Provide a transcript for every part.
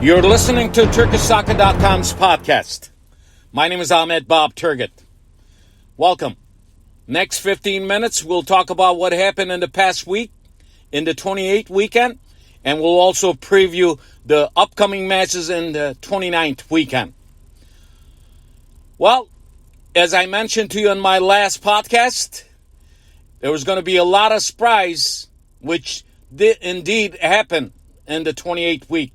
You're listening to TurkishSoccer.com's podcast. My name is Ahmet Bob Turgut. Welcome. Next 15 minutes, we'll talk about what happened in the past week, in the 28th weekend, and we'll also preview the upcoming matches in the 29th weekend. Well, as I mentioned to you in my last podcast, there was going to be a lot of surprise, which did indeed happen in the 28th week.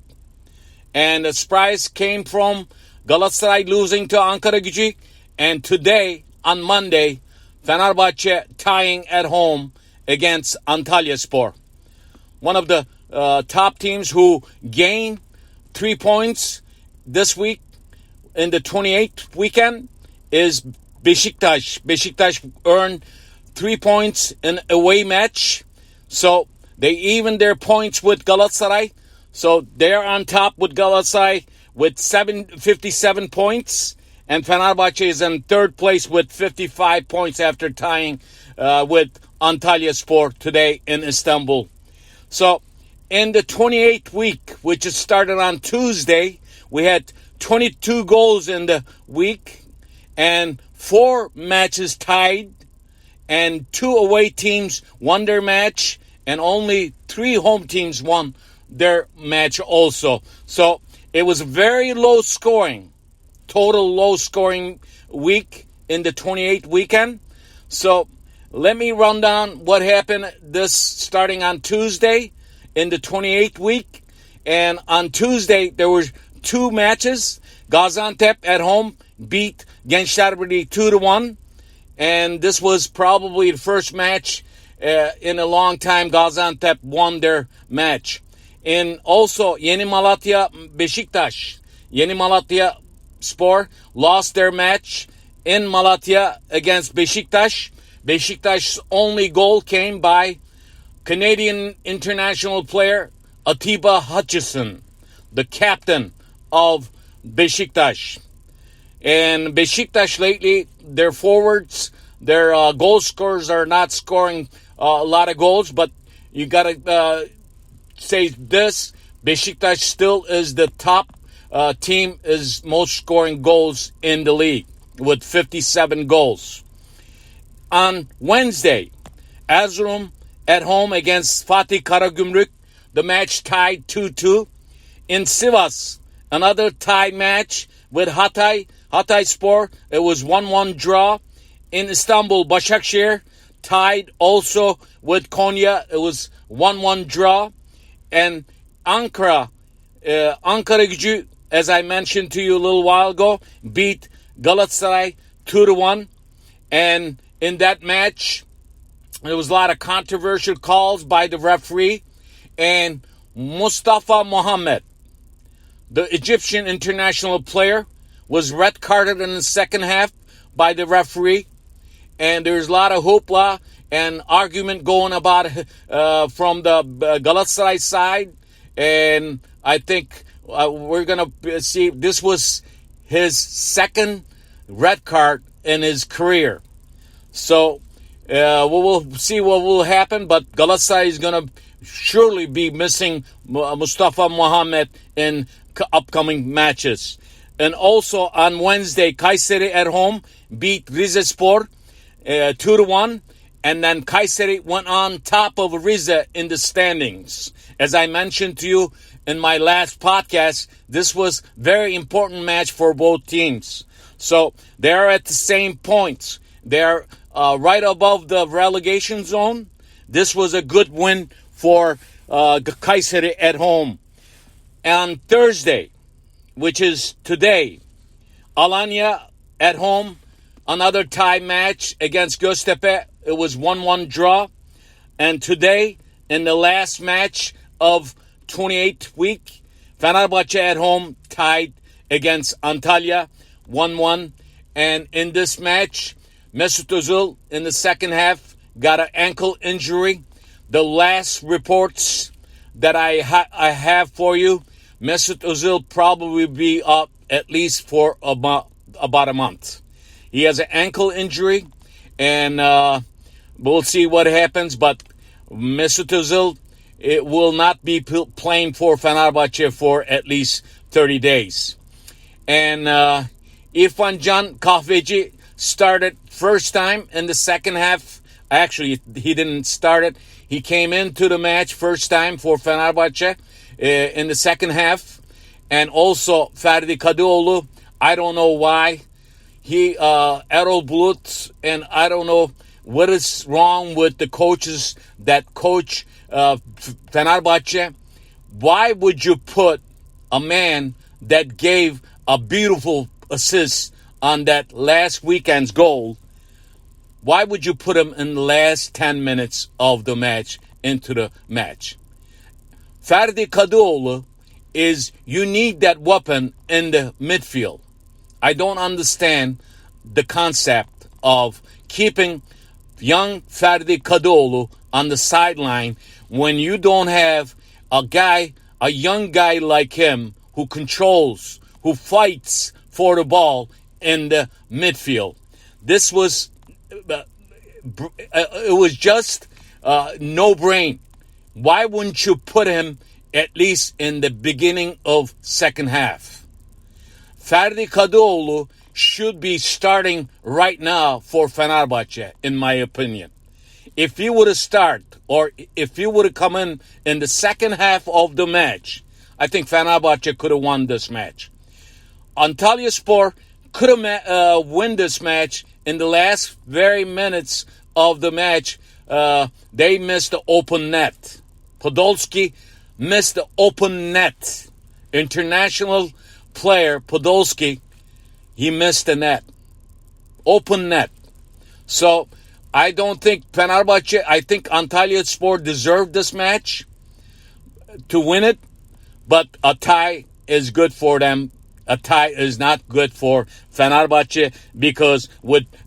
And the surprise came from Galatasaray losing to Ankaragücü, and today, on Monday, Fenerbahçe tying at home against Antalyaspor. One of the top teams who gained 3 points this week in the 28th weekend is Beşiktaş. Beşiktaş earned 3 points in away match, so they evened their points with Galatasaray. So they're on top with Galatasaray with 57 points. And Fenerbahçe is in third place with 55 points after tying with Antalyaspor today in Istanbul. So in the 28th week, which is started on Tuesday, we had 22 goals in the week and 4 matches tied. And 2 away teams won their match and only 3 home teams won their match also. So it was very low scoring, total low scoring week in the 28th weekend. So let me run down what happened this starting on Tuesday in the 28th week. And on Tuesday there were 2 matches. Gaziantep at home beat Gençlerbirliği 2-1. And this was probably the first match in a long time Gaziantep won their match. And also, Yeni Malatya Beşiktaş. Yeni Malatya Spor lost their match in Malatya against Beşiktaş. Beşiktaş's only goal came by Canadian international player Atiba Hutchison, the captain of Beşiktaş. And Beşiktaş lately, their forwards, their goal scorers are not scoring a lot of goals, but you got to say this, Beşiktaş still is the top team, is most scoring goals in the league with 57 goals. On Wednesday, Erzurum at home against Fatih Karagümrük, the match tied 2-2. In Sivas, another tie match with Hatayspor, it was 1-1 draw. In Istanbul, Başakşehir tied also with Konya, it was 1-1 draw. And Ankaragücü, as I mentioned to you a little while ago, beat Galatasaray 2-1. And in that match, there was a lot of controversial calls by the referee. And Mustafa Mohamed, the Egyptian international player, was red carded in the second half by the referee. And there's a lot of hoopla and argument going about from the Galatasaray side. And I think we're going to see this was his second red card in his career. So we'll see what will happen. But Galatasaray is going to surely be missing Mustafa Mohamed in upcoming matches. And also on Wednesday, Kayseri at home beat Rizespor 2-1. And then Kayseri went on top of Rize in the standings. As I mentioned to you in my last podcast, this was a very important match for both teams. So they're at the same points. They're right above the relegation zone. This was a good win for Kayseri at home. And on Thursday, which is today, Alanya at home, another tie match against Göztepe. It was 1-1 draw. And today, in the last match of 28th week, Fenerbahçe at home tied against Antalya 1-1. And in this match, Mesut Özil in the second half got an ankle injury. The last reports that I have for you, Mesut Özil probably be up at least for about a month. He has an ankle injury, and we'll see what happens. But Mesut Özil it will not be playing for Fenerbahçe for at least 30 days. And İrfan Can Kahveci started first time in the second half. Actually, he didn't start it. He came into the match first time for Fenerbahçe in the second half. And also Ferdi Kadıoğlu, I don't know why. Erol Bulut, and I don't know what is wrong with the coaches that coach Fenerbahçe. Why would you put a man that gave a beautiful assist on that last weekend's goal? Why would you put him in the last 10 minutes of the match into the match? Ferdi Kadıoğlu you need that weapon in the midfield. I don't understand the concept of keeping young Ferdi Kadıoğlu on the sideline when you don't have a young guy like him who controls, who fights for the ball in the midfield. This was, it was just no brain. Why wouldn't you put him at least in the beginning of second half? Ferdi Kadıoğlu should be starting right now for Fenerbahçe, in my opinion. If he would have started, or if he would have come in the second half of the match, I think Fenerbahçe could have won this match. Antalyaspor could have won this match in the last very minutes of the match. They missed the open net. Podolski missed the open net. International player Podolski, he missed the net. Open net. So I don't think Fenerbahçe, I think Antalyaspor deserved this match to win it, but a tie is good for them. A tie is not good for Fenerbahçe because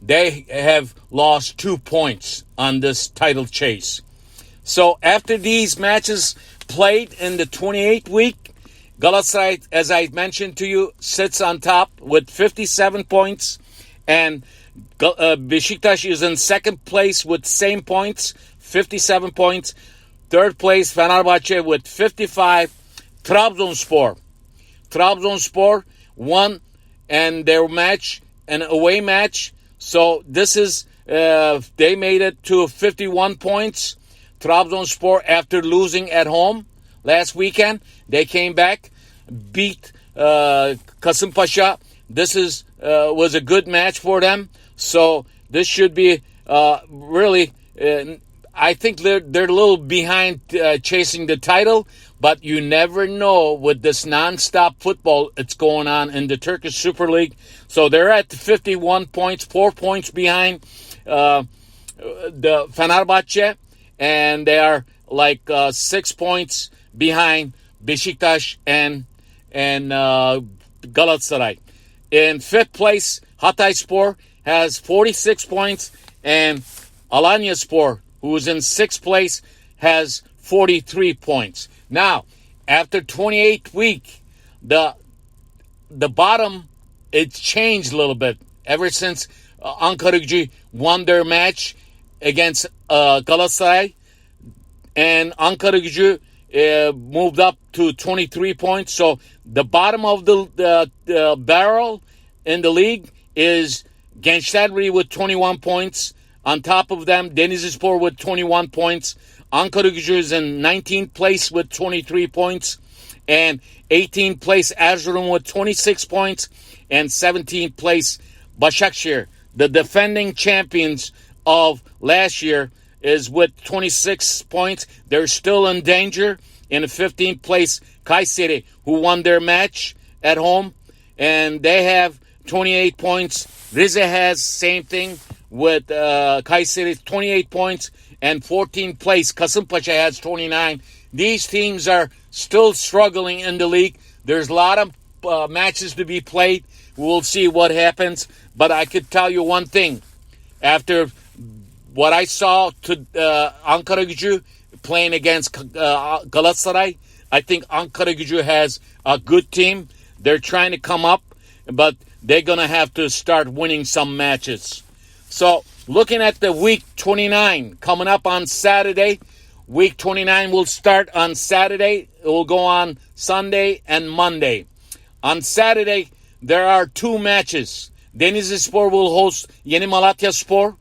they have lost 2 points on this title chase. So after these matches played in the 28th week, Galatasaray, as I mentioned to you, sits on top with 57 points, and Beşiktaş is in second place with same points, 57 points. Third place, Fenerbahçe with 55. Trabzonspor won and their match, an away match. So this is, they made it to 51 points. Trabzonspor, after losing at home last weekend, they came back, beat Kasımpaşa. This was a good match for them. So this should be really, I think they're a little behind chasing the title, but you never know with this non-stop football that's going on in the Turkish Super Lig. So they're at 51 points, 4 points behind the Fenerbahçe, and they are like 6 points behind Beşiktaş and Galatasaray. In fifth place, Hatayspor has 46 points, and Alanyaspor, who is in sixth place, has 43 points. Now, after 28th week, the bottom, it's changed a little bit ever since Ankaragücü won their match against Galatasaray, and Ankaragücü moved up to 23 points. So the bottom of the barrel in the league is Gençlerbirliği with 21 points. On top of them, Denizlispor with 21 points. Ankaragücü is in 19th place with 23 points. And 18th place, Erzurum with 26 points. And 17th place, Başakşehir, the defending champions of last year, is with 26 points. They're still in danger. In the 15th place, Kayseri, who won their match at home, and they have 28 points. Rize has same thing with Kayseri, 28 points, and 14th place, Kasımpaşa has 29. These teams are still struggling in the league. There's a lot of matches to be played. We'll see what happens. But I could tell you one thing. After what I saw to Ankaragücü playing against Galatasaray, I think Ankaragücü has a good team. They're trying to come up, but they're going to have to start winning some matches. So, looking at the week 29 coming up on Saturday, Week 29 will start on Saturday. It will go on Sunday and Monday. On Saturday, there are 2 matches. Denizlispor will host Yeni Malatyaspor,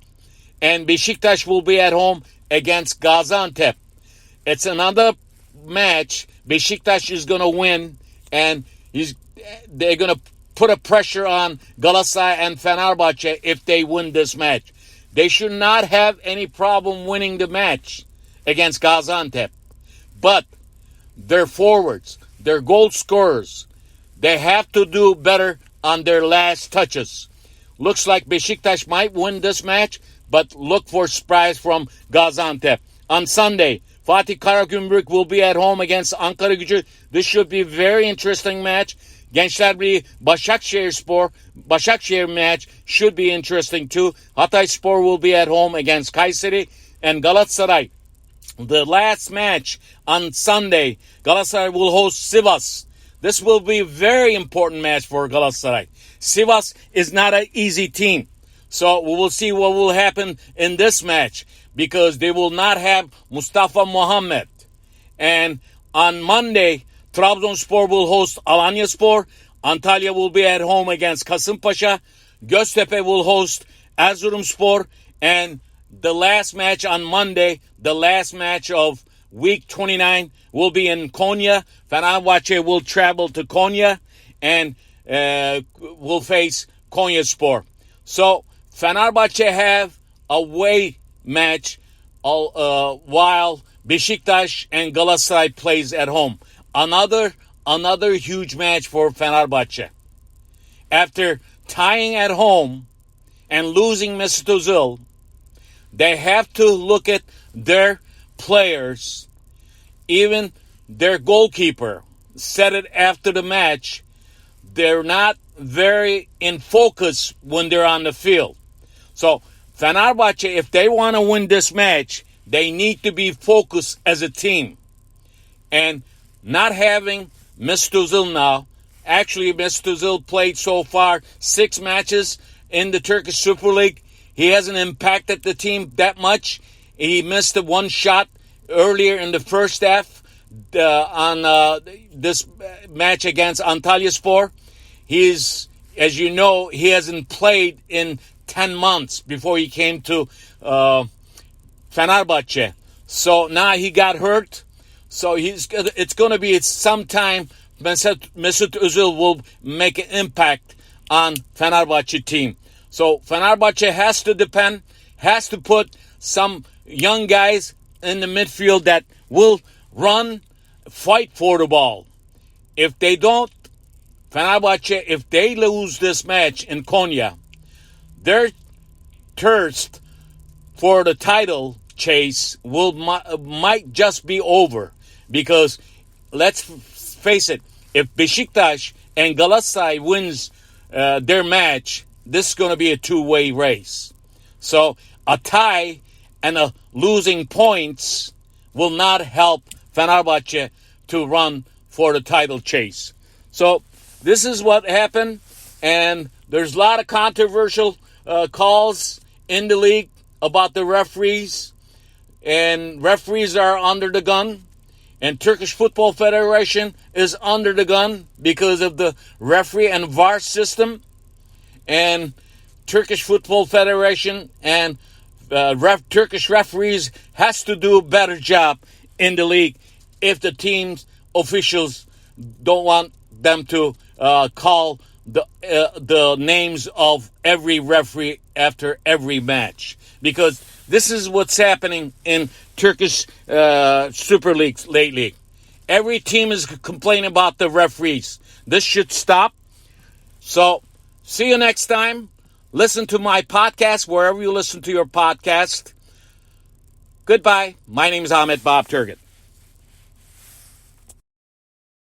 and Beşiktaş will be at home against Gaziantep. It's another match. Beşiktaş is going to win, and they're going to put a pressure on Galatasaray and Fenerbahçe if they win this match. They should not have any problem winning the match against Gaziantep. But their forwards, their goal scorers, they have to do better on their last touches. Looks like Beşiktaş might win this match, but look for surprise from Gaziantep. On Sunday, Fatih Karagümrük will be at home against Ankaragücü. This should be a very interesting match. Gençlerbirliği Başakşehir match should be interesting too. Hatayspor will be at home against Kayseri and Galatasaray. The last match on Sunday, Galatasaray will host Sivas. This will be a very important match for Galatasaray. Sivas is not an easy team. So we will see what will happen in this match because they will not have Mustafa Muhammed. And on Monday, Trabzonspor will host Alanyaspor. Antalya will be at home against Kasımpaşa. Göztepe will host Erzurumspor. And the last match on Monday, the last match of week 29, will be in Konya. Fenerbahçe will travel to Konya and will face Konyaspor. So Fenerbahçe have a away match while Beşiktaş and Galatasaray plays at home. Another huge match for Fenerbahçe. After tying at home and losing Mesut Özil, they have to look at their players. Even their goalkeeper said it after the match. They're not very in focus when they're on the field. So Fenerbahçe, if they want to win this match, they need to be focused as a team. And not having Mesut Özil now. Actually, Mesut Özil played so far 6 matches in the Turkish Super Lig. He hasn't impacted the team that much. He missed the one shot earlier in the first half on this match against Antalyaspor. He's, as you know, he hasn't played in 10 months before he came to Fenerbahçe. So now he got hurt. So it's going to be sometime Mesut Özil will make an impact on Fenerbahçe team. So Fenerbahçe has to put some young guys in the midfield that will run, fight for the ball. If they don't, Fenerbahçe, if they lose this match in Konya, their thirst for the title chase might just be over. Because let's face it, if Beşiktaş and Galatasaray wins their match, this is going to be a 2-way race. So a tie and a losing points will not help Fenerbahçe to run for the title chase. So this is what happened, and there's a lot of controversial calls in the league about the referees, and referees are under the gun. And Turkish Football Federation is under the gun because of the referee and VAR system. And Turkish Football Federation and Turkish referees has to do a better job in the league if the team's officials don't want them to call the names of every referee after every match. Because this is what's happening in Turkish Super League lately. Every team is complaining about the referees. This should stop. So, see you next time. Listen to my podcast wherever you listen to your podcast. Goodbye. My name is Ahmet Bob Turgut.